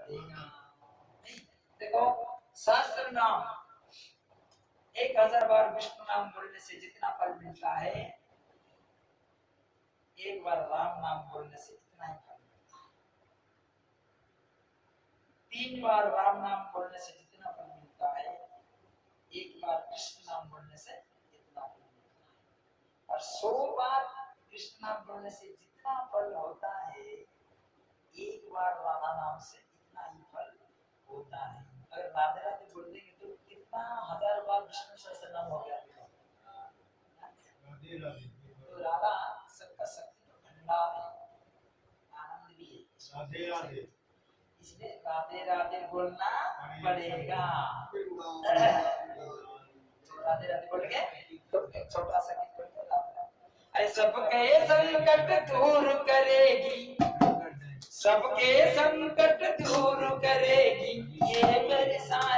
देगा। देखो सहस्त्र नाम 1000 बार विष्णु नाम बोलने से जितना फल मिलता है, एक बार राम नाम बोलने से इतना ही फल मिलता है। 3 बार राम नाम बोलने से जितना फल मिलता है, एक बार कृष्ण नाम बोलने से इतना फल मिलता है। और 100 बार कृष्ण नाम बोलने से जितना फल होता है, एक बार राधा नाम से इतना ही फल होता है। अगर राधे राधे बोल देंगे तो कितना 1000 बार विष्णु सहस्त्र नाम हो गया। तो राधा सबका शक्ति का भंडार है, आनंद भी है। राधे राधे, इसलिए राधे राधे बोलना पड़ेगा। तो राधे राधे बोलेंगे तो एक छोटा सा गीत अरे सबके संकट दूर करेगी, सबके संकट दूर करेगी, ये मेरी साईं